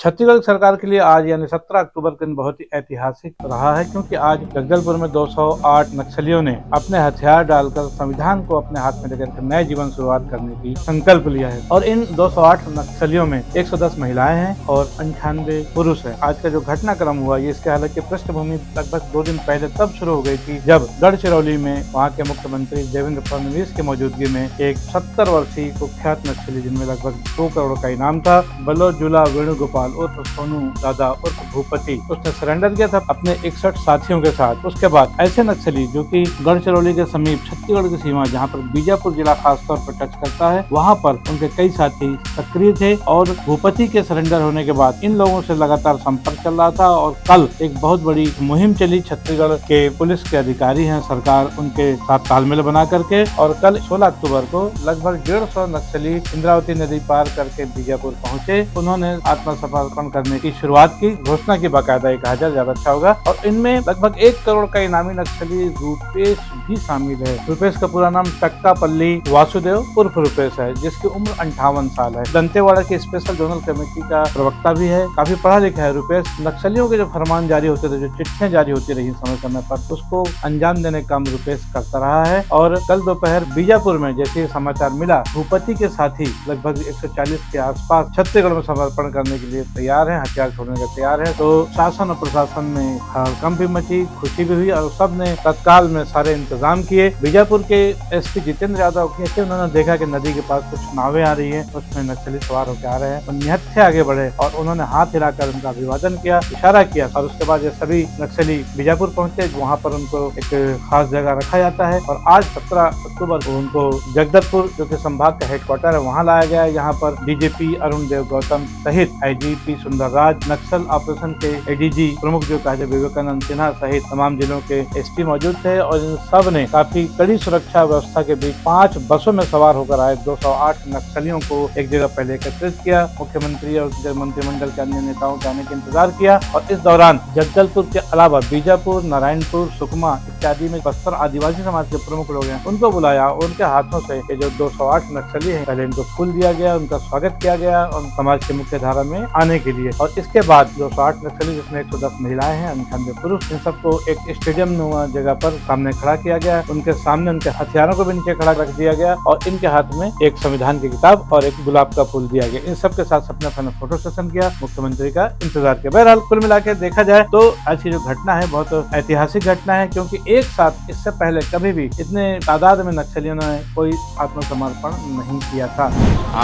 छत्तीसगढ़ सरकार के लिए आज यानी 17 अक्टूबर का दिन बहुत ही ऐतिहासिक रहा है, क्योंकि आज जगदलपुर में 208 नक्सलियों ने अपने हथियार डालकर संविधान को अपने हाथ में लेकर नए जीवन शुरुआत करने की संकल्प लिया है। और इन 208 नक्सलियों में 110 महिलाएं हैं और 98 पुरुष हैं। आज का जो घटनाक्रम हुआ ये इसके हालांकि पृष्ठभूमि लगभग 2 दिन पहले तब शुरू हो गई थी, जब गढ़चिरौली में वहाँ के मुख्यमंत्री देवेंद्र फडणवीस की मौजूदगी में एक 70 वर्षीय कुख्यात नक्सली, जिनमें लगभग 2 करोड़ का इनाम था, बलोजुला वेणुगोपाल उर्फ सोनू दादा उर्फ भूपति, उसने सरेंडर किया था अपने 61 साथियों के साथ। उसके बाद ऐसे नक्सली जो कि गढ़चिरौली के समीप छत्तीसगढ़ की सीमा, जहां पर बीजापुर जिला खासतौर पर टच करता है, वहां पर उनके कई साथी सक्रिय थे। और भूपति के सरेंडर होने के बाद इन लोगों से लगातार संपर्क चल रहा था और कल एक बहुत बड़ी मुहिम चली। छत्तीसगढ़ के पुलिस के अधिकारी हैं, सरकार उनके साथ तालमेल बना करके, और कल 16 अक्टूबर को लगभग 150 नक्सली इंद्रावती नदी पार करके बीजापुर पहुंचे। उन्होंने आत्मसमर्पण करने की शुरुआत की, घोषणा की बाकायदा, ये कहा जाए ज्यादा अच्छा होगा। और इनमें लगभग 1 करोड़ का इनामी नक्सली रूपेश भी शामिल है। रूपेश का पूरा नाम टक्कापल्ली वासुदेव उर्फ रूपेश है, जिसकी उम्र 58 साल है। दंतेवाड़ा की स्पेशल जोनल कमेटी का प्रवक्ता भी है, काफी पढ़ा लिखा है रूपेश। नक्सलियों के जो फरमान जारी होते थे, जो चिट्ठियां जारी होती रही समय समय पर, उसको अंजाम देने का काम रूपेश करता रहा है। और कल दोपहर बीजापुर में जैसे समाचार मिला, भूपति के साथी लगभग 140 के आसपास छत्तीसगढ़ में समर्पण करने के लिए तैयार है, हथियार छोड़ने के तैयार है। तो शासन और प्रशासन में हड़कंप भी मची, खुशी भी हुई और सबने तत्काल में सारे इंतजाम किए। बीजापुर के एसपी जितेंद्र यादव के उन्होंने देखा कि नदी के पास कुछ नावें आ रही है, उसमें नक्सली सवार होकर आ रहे हैं, तो निहत्थे आगे बढ़े और उन्होंने हाथ हिलाकर उनका अभिवादन किया, इशारा किया। और उसके बाद ये सभी नक्सली बीजापुर पहुंचे, वहाँ पर उनको एक खास जगह रखा जाता है। और आज 17 अक्टूबर को उनको जगदलपुर, जो कि संभाग का हेडक्वार्टर है, वहाँ लाया गया है। यहाँ पर डीजीपी अरुण देव गौतम सहित आईजीपी सुंदरराज, नक्सल ऑपरेशन के एडीजी प्रमुख जो कहा विवेकानंद सिन्हा सहित तमाम जिलों के एसपी मौजूद थे। और इन सब ने काफी कड़ी सुरक्षा व्यवस्था के बीच 5 बसों में सवार होकर आए 208 नक्सलियों को एक जगह पहले एकत्रित किया। मुख्यमंत्री और मंत्रिमंडल के अन्य नेताओं के आने का इंतजार किया। और इस दौरान जगदलपुर के अलावा बीजापुर, नारायणपुर, सुकमा इत्यादि में बस्तर आदिवासी समाज के प्रमुख लोग हैं, उनको बुलाया। उनके हाथों से ये जो 208 नक्सली हैं, पहले इनको फूल दिया गया, उनका स्वागत किया गया और समाज के मुख्य धारा में आने के लिए। और इसके बाद 208 नक्सली, जिसमें 110 महिलाएं हैं, 98 पुरुष, इन सबको एक स्टेडियम नुमा जगह पर सामने खड़ा किया गया। उनके सामने उनके हथियारों को भी नीचे खड़ा रख दिया गया और इनके हाथ में एक संविधान की किताब और एक गुलाब का फूल दिया गया। इन सबके साथ सबने फोटो सेशन किया, मुख्यमंत्री का इंतजार किया। बहरहाल कुल मिलाकर देखा जाए तो आज की जो घटना है बहुत ऐतिहासिक घटना है, क्योंकि एक साथ इससे पहले कभी भी इतने तादाद में नक्सलियों ने कोई आत्मसमर्पण नहीं किया था।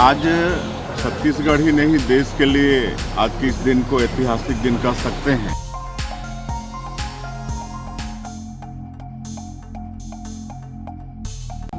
आज छत्तीसगढ़ ही नहीं, देश के लिए आज के इस दिन को ऐतिहासिक दिन कह सकते हैं।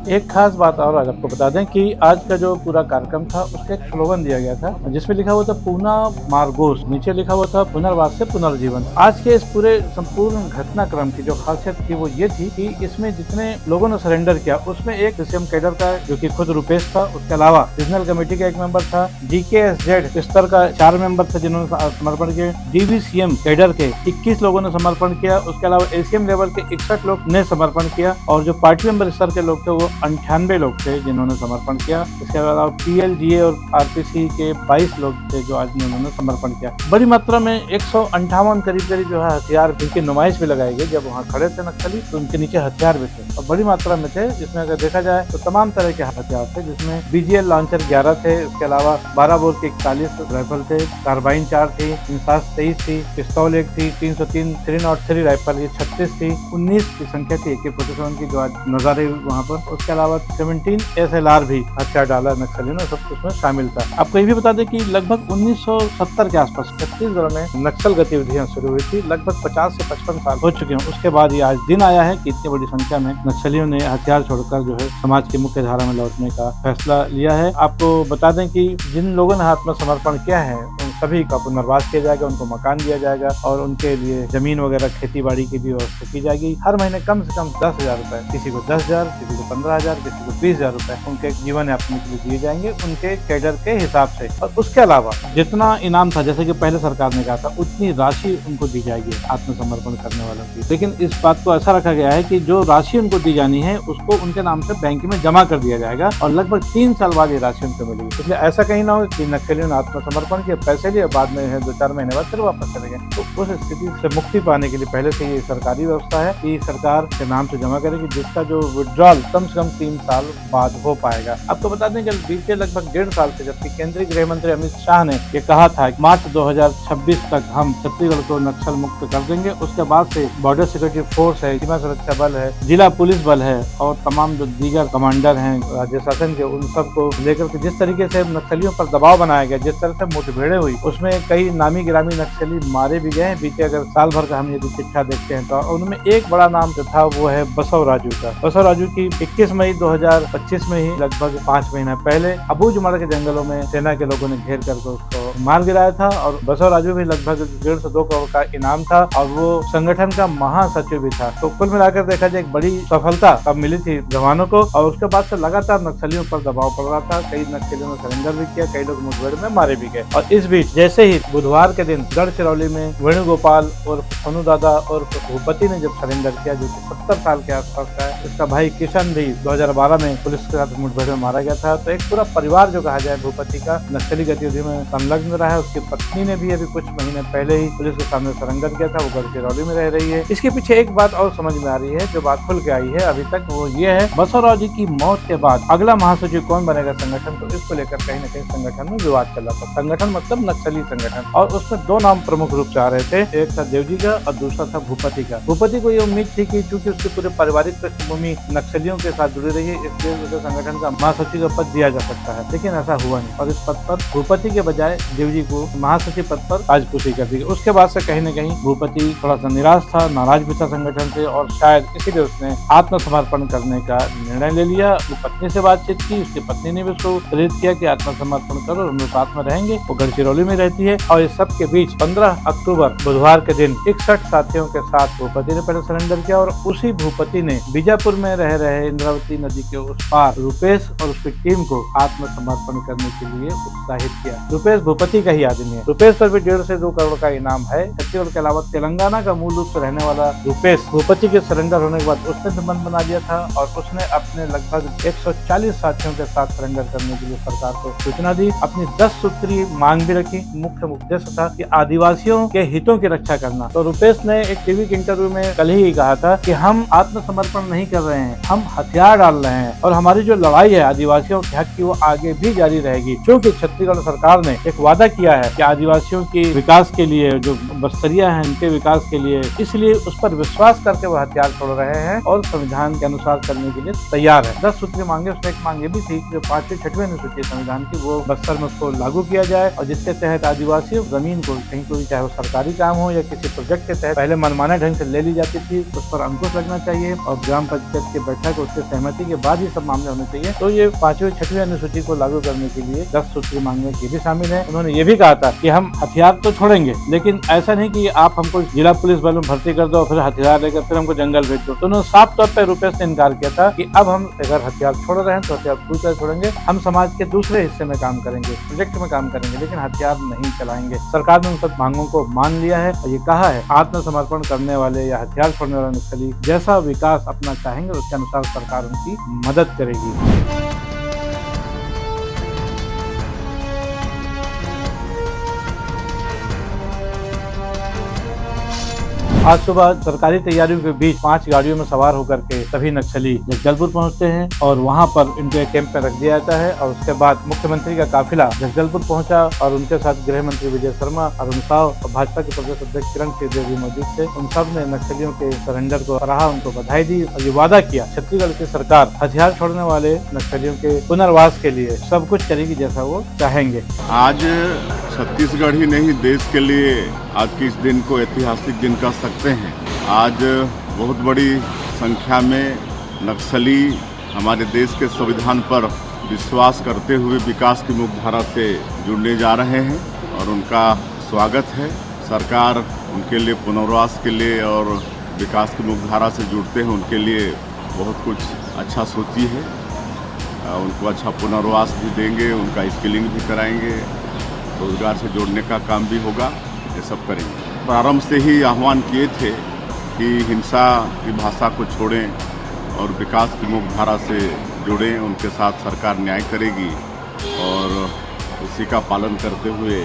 एक खास बात और आज आपको बता दें कि आज का जो पूरा कार्यक्रम था उसका एक स्लोगन दिया गया था, जिसमें लिखा हुआ था पूना मार्गोस, नीचे लिखा हुआ था पुनर्वास से पुनर्जीवन। आज के इस पूरे संपूर्ण घटनाक्रम की जो खासियत थी वो ये थी कि इसमें जितने लोगों ने सरेंडर किया, उसमें एक सीएम कैडर का जो कि खुद रूपेश था, उसके अलावा रीजनल कमेटी का एक मेंबर था, DKSZ स्तर का 4 मेंबर थे जिन्होंने समर्पण किए, DVCM कैडर के 21 लोगों ने समर्पण किया, उसके अलावा ACM लेवल के 61 लोग ने समर्पण किया, और जो पार्टी मेंबर स्तर के लोग थे वो 98 लोग थे जिन्होंने समर्पण किया। इसके अलावा PLGA और RPC के 22 लोग थे जो आज उन्होंने समर्पण किया। बड़ी मात्रा में 158 करीब जो है हथियार की नुमाइश भी लगाई गई। जब वहाँ खड़े थे नक्सली तो उनके नीचे हथियार भी थे और बड़ी मात्रा में थे, जिसमें अगर देखा जाए तो तमाम तरह के हथियार थे, जिसमें BGL लॉन्चर 11 थे, उसके अलावा 12 बोर के 41 राइफल थे, कार्बाइन 4 थी, इंसास 23 थी, पिस्तौल 1 थी, 303 303 राइफल ये 36 थी, 19 की संख्या थी AK-47 की जो आज नजारे वहाँ पर। उसके अलावा 17 SLR भी हथियार डाला नक्सलियों ने, सब कुछ में शामिल था। आपको ये भी बता दें कि लगभग 1970 के आसपास छत्तीसगढ़ में नक्सल गतिविधियां शुरू हुई थी। लगभग 50 से 55 साल हो चुके हैं। उसके बाद ये आज दिन आया है कि इतनी बड़ी संख्या में नक्सलियों ने हथियार छोड़कर जो है समाज की मुख्य धारा में लौटने का फैसला लिया है। आपको बता दें कि जिन लोगों ने आत्मसमर्पण किया है उन सभी का पुनर्वास किया जाएगा, उनको मकान दिया जाएगा और उनके लिए जमीन वगैरह खेती बाड़ी की भी व्यवस्था की जाएगी। हर महीने कम से कम 10,000 रुपए, किसी को 10,000, किसी को 15,000, किसी को 20,000 रुपए उनके जीवन यापन के लिए दिए जाएंगे उनके कैडर के हिसाब से। और उसके अलावा जितना इनाम था, जैसे कि पहले सरकार ने कहा था, उतनी राशि उनको दी जाएगी आत्मसमर्पण करने वालों की। लेकिन इस बात को ऐसा रखा गया है कि जो राशि उनको दी जानी है उसको उनके नाम से बैंक में जमा कर दिया जाएगा और लगभग 3 साल बाद ये राशि उनको मिलेगी। इसलिए ऐसा कहीं ना हो कि नक्सलियों ने आत्मसमर्पण किया, पैसे लिए, बाद में 2-4 महीने बाद फिर वापस चले गए। तो उस स्थिति से मुक्ति पाने के लिए पहले से ये सरकारी व्यवस्था है कि सरकार के नाम से जमा करेगी, जिसका जो विड्रॉल कम से कम 3 साल बाद हो पाएगा। आपको बता दें कि बीते लगभग 1.5 साल से, जबकि केंद्रीय गृह मंत्री अमित शाह ने ये कहा था कि मार्च 2026 तक हम छत्तीसगढ़ को नक्सल मुक्त कर देंगे। उसके बाद से बॉर्डर सिक्योरिटी फोर्स है, सीमा सुरक्षा बल है, जिला पुलिस बल है और तमाम जो दीगर कमांडर हैं राज्य शासन के, उन सबको लेकर के जिस तरीके से नक्सलियों पर दबाव बनाया गया, जिस तरह से मुठभेड़ें हुई, उसमें कई नामी गिरामी नक्सली मारे भी गए। बीते अगर साल भर का हम यदि चिट्ठा देखते हैं तो उनमें एक बड़ा नाम जो था वो है बसव राजू का। बसव राजू की 21 मई 2025 में ही लगभग 5 महीना पहले अबूझमाड़ के जंगलों में सेना के लोगों ने घेर करके उसको मार गिराया था और बसव राजू भी लगभग 1.5 से 2 करोड़ का इनाम था और वो संगठन का महासचिव भी था। तो कुल मिलाकर देखा जाए एक बड़ी सफलता अब मिली थी जवानों को और उसके बाद से लगातार नक्सलियों पर दबाव पड़ रहा था। कई नक्सलियों ने सरेंडर भी किया, कई लोग मुठभेड़ में मारे भी गए। और इस बीच जैसे ही बुधवार के दिन गढ़चिरौली में वेणुगोपाल और सोनू दादा और भूपति ने जब सरेंडर किया, जो 70 साल के आसपास का है, इसका भाई किशन भी 2012 में पुलिस के साथ मुठभेड़ में मारा गया था। तो एक पूरा परिवार जो कहा जाए भूपति का नक्सली गतिविधि में संलग्न रहा है। उसकी पत्नी ने भी अभी कुछ महीने पहले ही पुलिस के सामने सरेंडर किया था, वो गढ़चिरौली में रह रही है। इसके पीछे एक बात और समझ में आ रही है, जो बात खुल के आई है अभी तक, वो ये है बसवराज जी की मौत के बाद अगला महासचिव कौन बनेगा संगठन, तो इसको लेकर कहीं न कहीं संगठन में विवाद चल रहा था। संगठन मतलब नक्सली संगठन, और उसमें 2 नाम प्रमुख रूप से आ रहे थे, एक था देवजी का और दूसरा था भूपति का। भूपति को ये उम्मीद थी कि चूंकि उसकी पूरे पारिवारिक पृष्ठभूमि नक्सलियों के साथ जुड़ी रही है, इसलिए उसे संगठन का महासचिव का पद दिया जा सकता है, लेकिन ऐसा हुआ नहीं और इस पद पर भूपति के बजाय देवजी को महासचिव पद पर राजपूती कर दी। उसके बाद से कहीं न कहीं भूपति थोड़ा सा निराश था, नाराज भी था संगठन से और शायद इसीलिए उसने आत्मसमर्पण करने का निर्णय ले लिया। अपनी पत्नी से बातचीत की, उसकी पत्नी ने भी उसको प्रेरित किया कि आत्मसमर्पण करो, हम लोग साथ में रहेंगे। वो गढ़चिरौली में रहती है और इस सब के बीच 15 अक्टूबर बुधवार के दिन 61 साथियों के साथ भूपति ने पहले सरेंडर किया और उसी भूपति ने बीजापुर में रह रहे इंद्रावती नदी के उस पार रुपेश और उसकी टीम को आत्मसमर्पण करने के लिए उत्साहित किया। रुपेश भूपति का ही आदमी है। रुपेश पर भी 1.5 से 2 करोड़ का इनाम है। छत्तीसगढ़ के अलावा तेलंगाना का मूल रूप से रहने वाला रुपेश भूपति के सरेंडर होने के बाद उसने संबंध बना लिया था और उसने अपने लगभग 140 साथियों के साथ सरेंडर करने के लिए सरकार को सूचना दी। अपनी 10 सूत्री मांग भी रखी। मुख्य उद्देश्य था कि आदिवासियों के हितों की रक्षा करना। तो रुपेश ने एक टीवी के इंटरव्यू में कल ही कहा था कि हम आत्मसमर्पण नहीं कर रहे हैं, हम हथियार डाल रहे हैं और हमारी जो लड़ाई है आदिवासियों के हक की वो आगे भी जारी रहेगी, क्योंकि छत्तीसगढ़ सरकार ने एक वादा किया है कि आदिवासियों के विकास के लिए, जो बस्तरिया है उनके विकास के लिए, इसलिए उस पर विश्वास करके वो हथियार छोड़ रहे हैं और संविधान के अनुसार करने के लिए तैयार है। 10 सूत्री मांगे, उसमें एक मांग ये भी थी जो 5वीं 6वीं अनुसूची संविधान की, वो बस्तर में उसको लागू किया जाए और जिसके तहत आदिवासियों जमीन को कहीं कोई, चाहे वो सरकारी काम हो या किसी प्रोजेक्ट के तहत पहले मनमाने ढंग से ले ली जाती थी, उस पर अंकुश लगना चाहिए और ग्राम पंचायत की बैठक उसके सहमति के बाद ही सब मामले होने चाहिए। तो ये 5वीं 6वीं अनुसूची को लागू करने के लिए 10 सूत्री मांग में ये भी शामिल है। उन्होंने ये भी कहा था कि हम हथियार तो छोड़ेंगे, लेकिन ऐसा नहीं कि आप हमको जिला पुलिस बल में भर्ती कर दो फिर हथियार लेकर फिर हमको जंगल भेज दो। तो उन्होंने साफ तौर पर रुपेश ने इनकार किया था कि अब हम अगर हथियार छोड़ रहे हैं तो हथियार पूरी तरह छोड़ेंगे, हम समाज के दूसरे हिस्से में काम करेंगे, प्रोजेक्ट में काम करेंगे, लेकिन हथियार नहीं चलाएंगे। सरकार ने उन सब मांगों को मान लिया है और ये कहा है आत्मसमर्पण करने वाले या हथियार छोड़ने वाले नक्सली जैसा विकास अपना चाहेंगे उसके अनुसार सरकार उनकी मदद करेगी। आज सुबह सरकारी तैयारियों के बीच 5 गाड़ियों में सवार होकर के सभी नक्सली जगदलपुर पहुंचते हैं और वहां पर इनके कैंप में रख दिया जाता है और उसके बाद मुख्यमंत्री का काफिला जगदलपुर पहुंचा और उनके साथ गृह मंत्री विजय शर्मा, अरुण साव और भाजपा के प्रदेश अध्यक्ष किरण सिंहदेव भी मौजूद थे। उन सब ने नक्सलियों के सरेंडर को सराहा, उनको बधाई दी और ये वादा किया छत्तीसगढ़ की सरकार हथियार छोड़ने वाले नक्सलियों के पुनर्वास के लिए सब कुछ करेगी जैसा वो चाहेंगे। आज छत्तीसगढ़ ही नहीं देश के लिए आज के इस दिन को ऐतिहासिक दिन कह सकते हैं। आज बहुत बड़ी संख्या में नक्सली हमारे देश के संविधान पर विश्वास करते हुए विकास की मुख्यधारा से जुड़ने जा रहे हैं और उनका स्वागत है। सरकार उनके लिए पुनर्वास के लिए और विकास की मुख्यधारा से जुड़ते हैं उनके लिए बहुत कुछ अच्छा सोची है। उनको अच्छा पुनर्वास भी देंगे, उनका स्किलिंग भी कराएंगे, रोजगार से जोड़ने का काम भी होगा, ये सब करेंगे। प्रारंभ से ही आह्वान किए थे कि हिंसा की भाषा को छोड़ें और विकास की मुख्यधारा से जुड़ें, उनके साथ सरकार न्याय करेगी और उसी का पालन करते हुए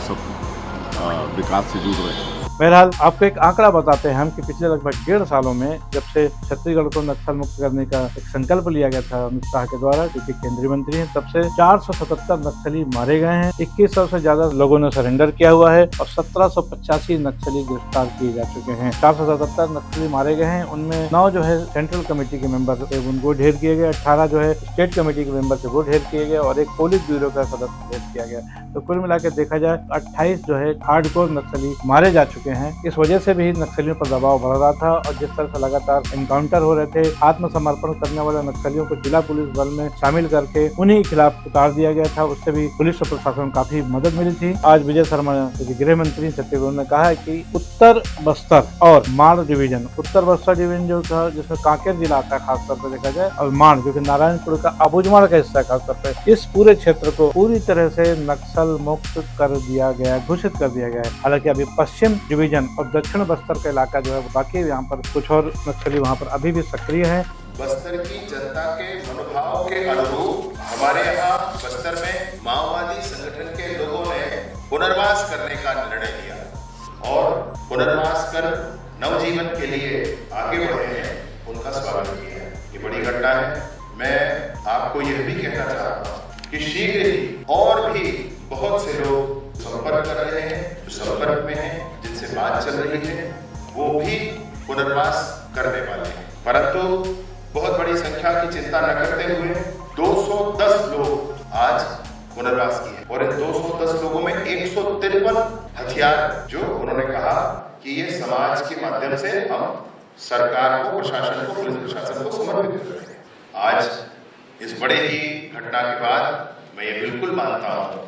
सब विकास से जुड़ रहे हैं। बहरहाल आपको एक आंकड़ा बताते हैं हम कि पिछले लगभग 1.5 सालों में जब से छत्तीसगढ़ को नक्सल मुक्त करने का एक संकल्प लिया गया था अमित शाह के द्वारा, जो कि केंद्रीय मंत्री हैं, तब से 477 नक्सली मारे गए हैं, 2100 से ज्यादा लोगों ने सरेंडर किया हुआ है और 1785 नक्सली गिरफ्तार किए जा चुके हैं। 477 नक्सली मारे गए हैं, उनमें 9 जो है सेंट्रल कमेटी के मेंबर थे उनको ढेर किए गए, 18 जो है स्टेट कमेटी के मेंबर थे वो ढेर किए गए और एक पोलित ब्यूरो का सदस्य ढेर किया गया। तो कुल मिलाकर देखा जाए 28 जो है हार्डकोर नक्सली मारे जा चुके हैं। इस वजह से भी नक्सलियों पर दबाव बढ़ रहा था और जिस तरह से लगातार एनकाउंटर हो रहे थे, आत्मसमर्पण करने वाले नक्सलियों को जिला पुलिस बल में शामिल करके उन्हीं के खिलाफ उतार दिया गया था, उससे भी पुलिस और प्रशासन को काफी मदद मिली थी। आज विजय शर्मा गृह मंत्री छत्तीसगढ़ ने कहा है कि उत्तर बस्तर और माड़ डिवीजन, उत्तर बस्तर डिवीजन जो था जिसमें कांकेर जिला आता है खासतौर पर देखा जाए, और माड़ जो कि नारायणपुर का अबूझमाड़ का हिस्सा है खासतौर पर, इस पूरे क्षेत्र को पूरी तरह से नक्सल मुक्त कर दिया गया, घोषित कर दिया गया है। हालांकि अभी पश्चिम डिवीजन और दक्षिण बस्तर का इलाका जो है बाकी यहाँ पर कुछ और नक्सली वहाँ पर अभी भी सक्रिय है। बस्तर की जनता के मनोभाव के अनुरूप हमारे यहाँ बस्तर में माओवादी संगठन के लोगों ने पुनर्वास करने का निर्णय लिया और पुनर्वास कर नवजीवन के लिए आगे बढ़े हैं, उनका स्वागत किया है। ये बड़ी घटना है। मैं आपको यह भी कहना चाहता हूँ कि शीघ्र ही और भी बहुत से लोग संपर्क कर रहे हैं, जो संपर्क में हैं, जिनसे बात चल रही है, वो भी पुनर्वास करने वाले हैं। परंतु बहुत बड़ी संख्या की चिंता न करते हुए 210 लोग आज पुनर्वास किए और इन 210 लोगों में 153 हथियार जो उन्होंने कहा कि ये समाज के माध्यम से हम सरकार को, प्रशासन को, पुलिस प्रशासन को समर्पित कर रहे हैं। आज इस बड़े ही घटना के बाद मैं ये बिल्कुल मानता हूँ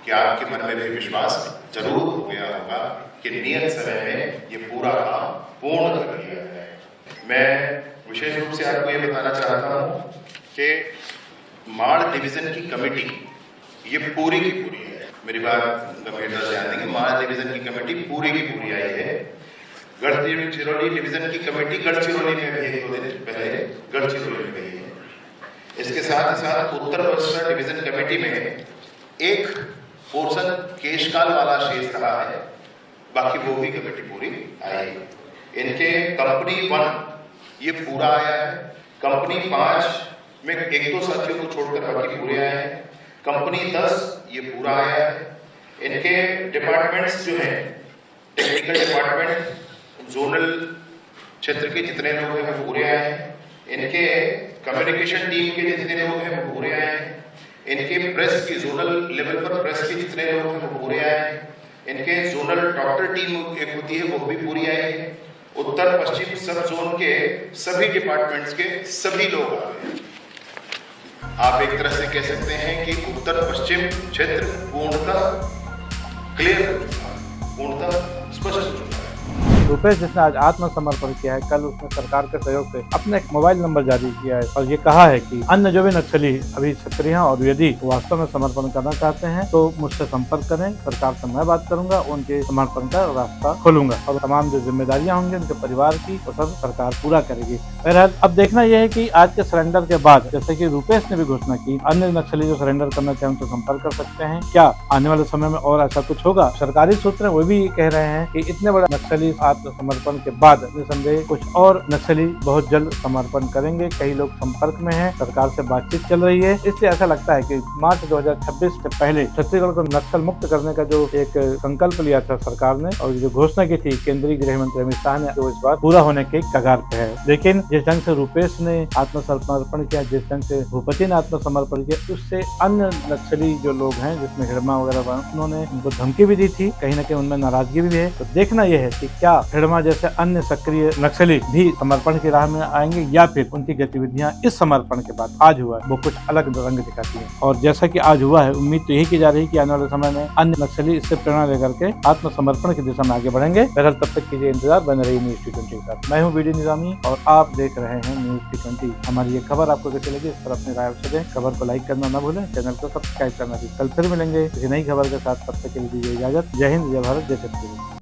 कि आपके मन में भी विश्वास जरूर हो गया होगा कि नियत समय में ये पूरा काम पूर्ण कर लिया जाए। मैं विशेष रूप से आपको ये बताना चाहता हूँ कि माड़ डिवीजन की कमेटी ये पूरी की पूरी है। मेरी बात गंभीरता से ध्यान देंगे। माड़ डिवीजन की कमेटी पूरी की पूरी आई है। गढ़चिरौली डिवीजन की कमेटी गढ़चिरौली में भी 1-2 दिन पहले गढ़चिरौली में गई है। इसके साथ ही साथ उत्तर बस्तर डिवीजन कमेटी में एक पोर्शन केशकाल वाला शेष रहा है, बाकी वो भी कमेटी पूरी आई है। इनके कंपनी 1 ये पूरा आया है, कंपनी 5 में 1-2 साथियों को छोड़कर बाकी पूरे आए हैं, कंपनी 10 ये पूरा आया है। इनके डिपार्टमेंट्स जो हैं, टेक्निकल डिपार्टमेंट, जोनल क्षेत्र के जितने लोग हैं वो पूरे आए हैं। इनके कम्युनिकेशन टीम के जितने लोग हैं वो पूरे आए हैं। इनके प्रेस की जोनल लेवल पर प्रेस के जितने लोग हैं वो पूरे आए हैं। इनके जोनल डॉक्टर टीम एक होती है वो भी पूरी आई है। उत्तर पश्चिम सब जोन के सभी डिपार्टमेंट्स के सभी लोग आ गए। आप एक तरह से कह सकते हैं कि उत्तर पश्चिम क्षेत्र पूर्णतः क्लियर हो चुका है, पूर्णतः स्पष्ट हो चुका है। रुपेश जिसने आज आत्मसमर्पण किया है, कल उसने सरकार के सहयोग से अपना एक मोबाइल नंबर जारी किया है और ये कहा है कि अन्य जो भी नक्सली अभी सक्रिय हैं और यदि वास्तव में समर्पण करना चाहते हैं तो मुझसे संपर्क करें, सरकार से मैं बात करूंगा, उनके समर्पण का रास्ता खोलूंगा और तमाम जो जिम्मेदारियां होंगी उनके परिवार की वो सब सरकार पूरा करेगी। बहरहाल अब देखना यह है कि आज के सरेंडर के बाद, जैसे कि रुपेश ने भी घोषणा की, अन्य नक्सली जो सरेंडर करना चाहे उनसे संपर्क कर सकते हैं। क्या आने वाले समय में और ऐसा कुछ होगा? सरकारी सूत्र वो भी कह रहे हैं कि इतने बड़े नक्सली समर्पण के बाद निसंदेह कुछ और नक्सली बहुत जल्द समर्पण करेंगे। कई लोग संपर्क में हैं, सरकार से बातचीत चल रही है, इसलिए ऐसा लगता है कि मार्च 2026 से पहले छत्तीसगढ़ को नक्सल मुक्त करने का जो एक संकल्प लिया था सरकार ने और जो घोषणा की थी केंद्रीय गृह मंत्री अमित शाह ने, तो इस बार पूरा होने के कगार पे है। लेकिन जिस ढंग से रुपेश ने आत्मसमर्पण किया, जिस ढंग से भूपति ने आत्मसमर्पण किया, उससे अन्य नक्सली जो लोग हैं जिसमें हिड़मा वगैरह, उन्होंने उनको धमकी भी दी थी, कहीं न कहीं उनमें नाराजगी भी है। तो देखना यह है कि क्या हिड़मा जैसे अन्य सक्रिय नक्सली भी समर्पण की राह में आएंगे या फिर उनकी गतिविधियां इस समर्पण के बाद आज हुआ वो कुछ अलग रंग दिखाती है। और जैसा कि आज हुआ है, उम्मीद तो यही की जा रही है कि आने वाले समय में अन्य नक्सली इससे प्रेरणा लेकर के आत्मसमर्पण की दिशा में आगे बढ़ेंगे। बहरहाल तब तक कीजिए इंतजार, बने रहिए न्यूज़ T20 के साथ। मैं हूँ बीडी निजामी और आप देख रहे हैं न्यूज़ T20। हमारी ये खबर आपको कैसी लगी इस पर अपनी राय अवश्य दें। खबर को लाइक करना न भूलें, चैनल को सब्सक्राइब करना भी। कल फिर मिलेंगे किसी नई खबर के साथ, तब तक के लिए दीजिए इजाजत। जय हिंद, जय भारत, जय छत्तीसगढ़।